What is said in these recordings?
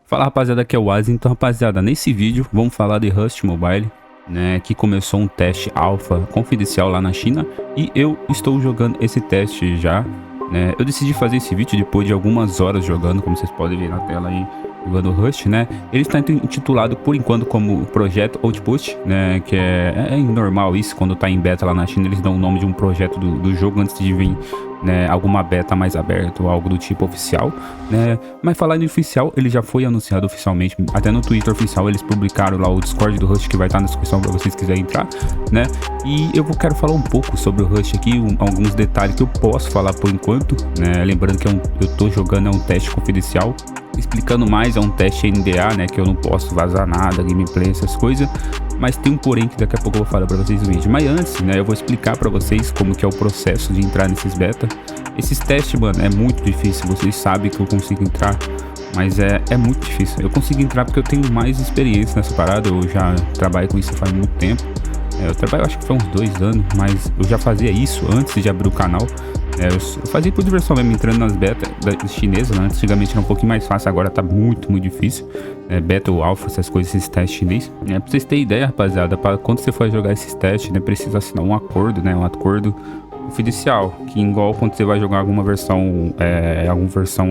Fala rapaziada, aqui é o Azi. Então rapaziada, nesse vídeo vamos falar de Rust Mobile, né, que começou um teste alfa confidencial lá na China e eu estou jogando esse teste já, né. Eu decidi fazer esse vídeo depois de algumas horas jogando, como vocês podem ver na tela aí, jogando Rust, né. Ele está intitulado por enquanto como Projeto Outpost, né, que é normal isso, quando tá em beta lá na China eles dão o nome de um projeto do jogo antes de vir, né, alguma beta mais aberta ou algo do tipo oficial, né. Mas falando em oficial, ele já foi anunciado oficialmente, até no Twitter oficial eles publicaram lá o Discord do Rust, que vai estar na descrição para vocês quiserem entrar, né. E eu quero falar um pouco sobre o Rust aqui, alguns detalhes que eu posso falar por enquanto, né. Lembrando que eu tô jogando, é um teste confidencial. Explicando mais, é um teste NDA, né, que eu não posso vazar nada, gameplay, essas coisas. Mas tem um porém que daqui a pouco eu vou falar pra vocês no vídeo. Mas antes, né, eu vou explicar pra vocês como que é o processo de entrar nesses beta. Esses testes, mano, é muito difícil. Vocês sabem que eu consigo entrar, mas é muito difícil. Eu consigo entrar porque eu tenho mais experiência nessa parada. Eu já trabalho com isso faz muito tempo. Eu trabalho, acho que foi uns 2 anos, mas eu já fazia isso antes de abrir o canal. Eu fazia por diversão mesmo, entrando nas beta chinesas, né? Antigamente era um pouquinho mais fácil, agora tá muito difícil. Beta ou alpha, essas coisas, esses testes chineses. Pra vocês terem ideia, rapaziada, quando você for jogar esses testes, né, precisa assinar um acordo, né? Um acordo confidencial, que igual quando você vai jogar alguma versão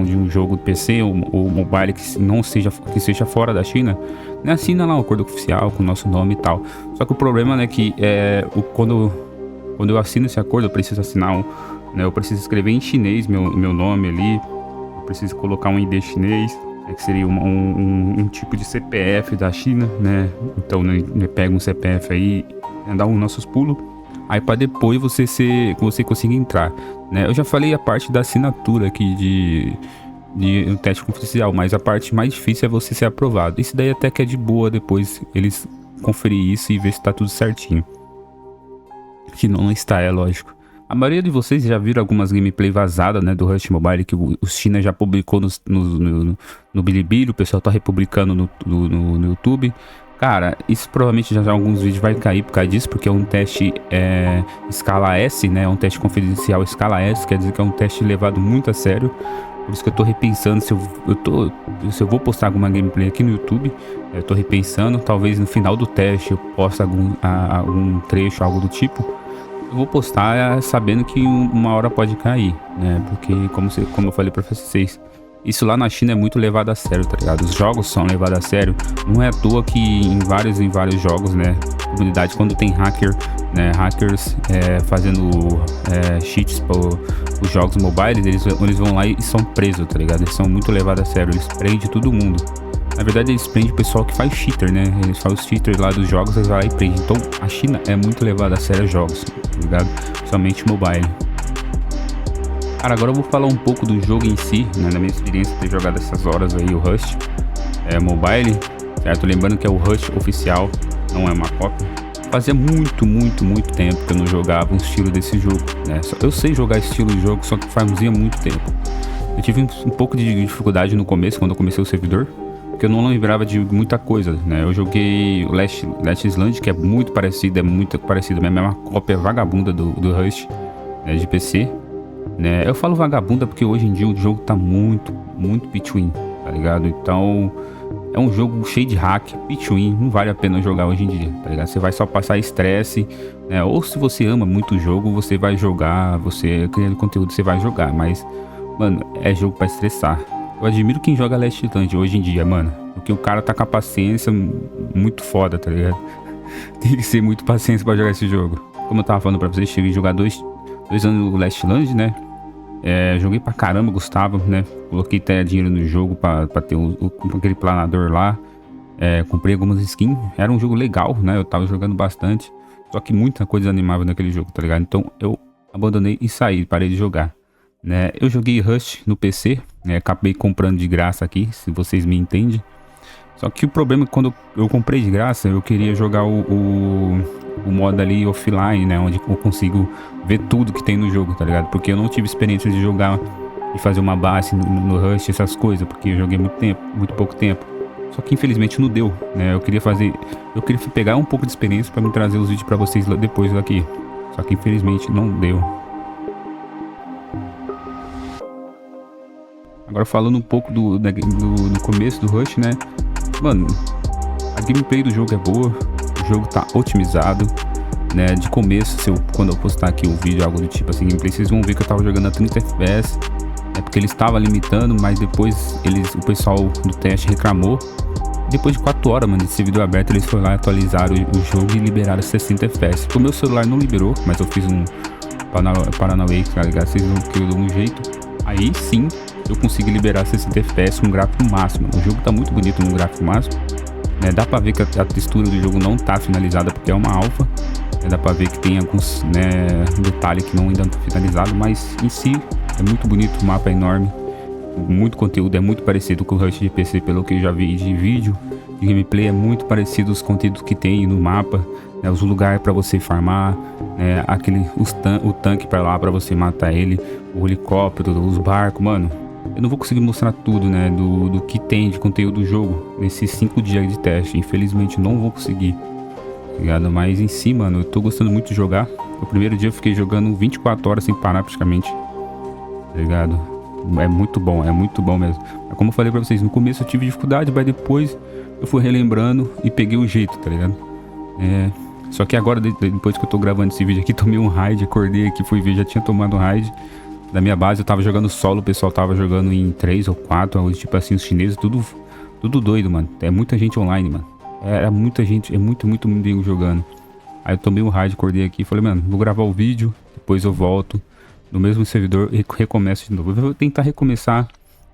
de um jogo PC ou mobile que não seja, fora da China, né, assina lá um acordo oficial com o nosso nome e tal. Só que o problema, né, que quando eu assino esse acordo, eu preciso assinar né, eu preciso escrever em chinês meu nome ali, eu preciso colocar um ID chinês, né, que seria um tipo de CPF da China, né? Então, né, pega um CPF aí, dá nossos pulos, aí para depois você conseguir entrar, né? Eu já falei a parte da assinatura aqui de um teste confidencial, mas a parte mais difícil é você ser aprovado. Isso daí até que é de boa depois eles conferir isso e ver se tá tudo certinho. Que não está, é lógico. A maioria de vocês já viram algumas gameplay vazadas, né, do Rust Mobile, que o China já publicou no Bilibili, o pessoal tá republicando no YouTube. Cara, isso provavelmente já alguns vídeos vai cair por causa disso, porque é um teste escala S, né, é um teste confidencial escala S, quer dizer que é um teste levado muito a sério. Por isso que eu tô repensando se eu vou postar alguma gameplay aqui no YouTube. Eu tô repensando, talvez no final do teste eu poste algum trecho, algo do tipo. Eu vou postar sabendo que uma hora pode cair, né? Porque, como eu falei pra vocês, isso lá na China é muito levado a sério, tá ligado? Os jogos são levados a sério. Não é à toa que em vários jogos, né? Comunidade, quando tem hacker, né? Hackers fazendo cheats para os jogos mobile, eles vão lá e são presos, tá ligado? Eles são muito levados a sério, eles prendem todo mundo. Na verdade, eles prendem o pessoal que faz cheater, né? Eles fazem os cheaters lá dos jogos, eles vão lá e prendem. Então, a China é muito levada a sério jogos, tá ligado? Somente mobile. Cara, agora eu vou falar um pouco do jogo em si, né? Da minha experiência de ter jogado essas horas aí, o Rust Mobile, certo? Lembrando que é o Rust oficial, não é uma cópia. Fazia muito tempo que eu não jogava um estilo desse jogo, né? Eu sei jogar estilo de jogo, só que fazia muito tempo. Eu tive um pouco de dificuldade no começo, quando eu comecei o servidor, porque eu não lembrava de muita coisa, né? Eu joguei o Last Island, que é muito parecido, é a mesma cópia vagabunda do Rust, né, de PC, né? Eu falo vagabunda porque hoje em dia o jogo tá muito pitwin, tá ligado? Então é um jogo cheio de hack, pitwin, não vale a pena jogar hoje em dia, tá ligado? Você vai só passar estresse, né? Ou se você ama muito o jogo, você vai jogar, você criando conteúdo, você vai jogar, mas, mano, é jogo pra estressar. Eu admiro quem joga Last Island hoje em dia, mano, porque o cara tá com a paciência muito foda, tá ligado? Tem que ser muito paciência pra jogar esse jogo. Como eu tava falando pra vocês, cheguei a jogar 2 anos no Last Island, né? Joguei pra caramba, gostava, né? Coloquei até dinheiro no jogo pra ter aquele planador lá. Comprei algumas skins. Era um jogo legal, né? Eu tava jogando bastante. Só que muita coisa animava naquele jogo, tá ligado? Então eu abandonei e saí, parei de jogar, né? Eu joguei Rust no PC, né? Acabei comprando de graça aqui, se vocês me entendem. Só que o problema é que quando eu comprei de graça, eu queria jogar o modo ali offline, né? Onde eu consigo ver tudo que tem no jogo, tá ligado? Porque eu não tive experiência de jogar e fazer uma base no Rust, essas coisas, porque eu joguei muito pouco tempo. Só que infelizmente não deu, né? Eu queria pegar um pouco de experiência pra me trazer os vídeos pra vocês depois daqui. Só que infelizmente não deu. Agora falando um pouco do começo do Rush, né? Mano, a gameplay do jogo é boa, o jogo tá otimizado, né? De começo, quando eu postar aqui um vídeo, algo do tipo assim, gameplay, vocês vão ver que eu tava jogando a 30 FPS, porque ele estava limitando, mas depois o pessoal do teste reclamou. Depois de 4 horas, mano, de servidor aberto, eles foram lá, atualizaram o jogo e liberaram 60 FPS. O meu celular não liberou, mas eu fiz um Paranauê, tá ligado? Vocês viram que eu dou um jeito. Aí sim, eu consegui liberar 60 FPS com gráfico máximo. O jogo tá muito bonito no gráfico máximo, né? Dá pra ver que a textura do jogo não tá finalizada porque é uma alpha. Dá pra ver que tem alguns, né, detalhes que ainda não tá finalizado, mas em si é muito bonito, o mapa é enorme. Muito conteúdo, é muito parecido com o Rush de PC, pelo que eu já vi de vídeo, de gameplay, é muito parecido os conteúdos que tem no mapa, né, os lugares para você farmar, né, o tanque para lá para você matar ele, o helicóptero, os barcos, mano. Eu não vou conseguir mostrar tudo, né, do que tem de conteúdo do jogo nesses 5 dias de teste, infelizmente não vou conseguir, tá ligado? Mas em si, mano, eu tô gostando muito de jogar. O primeiro dia eu fiquei jogando 24 horas sem parar praticamente, tá ligado? É muito bom mesmo. Como eu falei pra vocês, no começo eu tive dificuldade, mas depois eu fui relembrando e peguei o jeito, tá ligado? Só que agora, depois que eu tô gravando esse vídeo aqui, tomei um raid, acordei aqui, fui ver, já tinha tomado um raid da minha base. Eu tava jogando solo, o pessoal tava jogando em 3 ou 4, tipo assim, os chineses, tudo doido, mano. É muita gente online, mano. Era muita gente, é muito nego jogando. Aí eu tomei um raid, acordei aqui e falei, mano, vou gravar o vídeo, depois eu volto no mesmo servidor e recomeço de novo. Eu vou tentar recomeçar,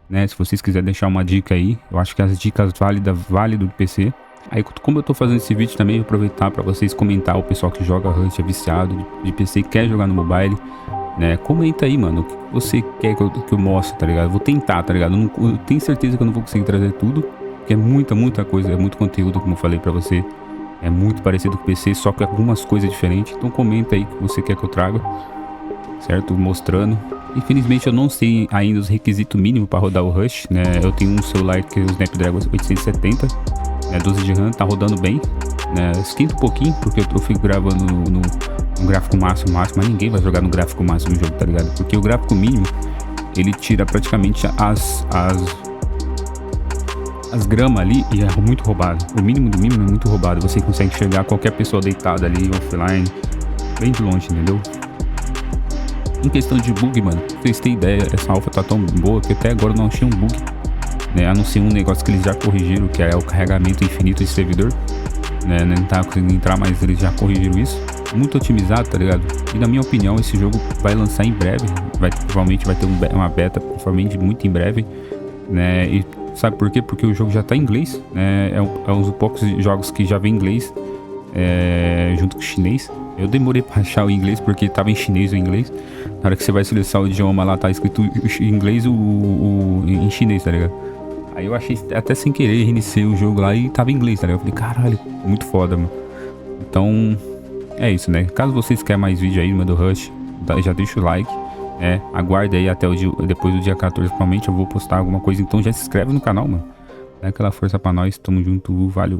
né? Se vocês quiserem deixar uma dica aí, eu acho que as dicas válidas do PC. Aí, como eu tô fazendo esse vídeo também, vou aproveitar para vocês comentar, o pessoal que joga Rush, é viciado de PC e quer jogar no mobile, né? Comenta aí, mano, o que você quer que eu mostre, tá ligado? Eu vou tentar, tá ligado? Eu tenho certeza que eu não vou conseguir trazer tudo, porque é muita coisa, é muito conteúdo, como eu falei para você. É muito parecido com o PC, só que algumas coisas diferentes. Então comenta aí o que você quer que eu traga, certo? Mostrando. Infelizmente eu não sei ainda os requisitos mínimos para rodar o Rush, né? Eu tenho um celular que é o Snapdragon 870, né? 12 de RAM, tá rodando bem, né? Esquenta um pouquinho porque eu fico gravando no gráfico máximo, mas ninguém vai jogar no gráfico máximo no jogo, tá ligado? Porque o gráfico mínimo, ele tira praticamente as gramas ali e é muito roubado. O mínimo do mínimo é muito roubado. Você consegue enxergar qualquer pessoa deitada ali, offline, bem de longe, entendeu? Em questão de bug, mano, pra vocês terem ideia, essa alpha tá tão boa que até agora eu não achei um bug, né? A não ser um negócio que eles já corrigiram, que é o carregamento infinito de servidor, né? Não tá conseguindo entrar, mas eles já corrigiram isso. Muito otimizado, tá ligado? E na minha opinião, esse jogo vai lançar em breve. Provavelmente vai ter uma beta, provavelmente muito em breve, né? E sabe por quê? Porque o jogo já tá em inglês, né? É um dos poucos jogos que já vem em inglês, junto com o chinês. Eu demorei pra achar o inglês porque tava em chinês ou inglês. Na hora que você vai selecionar o idioma lá, tá escrito em inglês em chinês, tá ligado? Aí eu achei até sem querer, reiniciei o jogo lá e tava em inglês, tá ligado? Eu falei, caralho, muito foda, mano. Então, é isso, né? Caso vocês querem mais vídeo aí, mano, do Rush, já deixa o like, né? Aguarde aí até depois do dia 14, provavelmente eu vou postar alguma coisa. Então já se inscreve no canal, mano. Dá aquela força pra nós, tamo junto, valeu.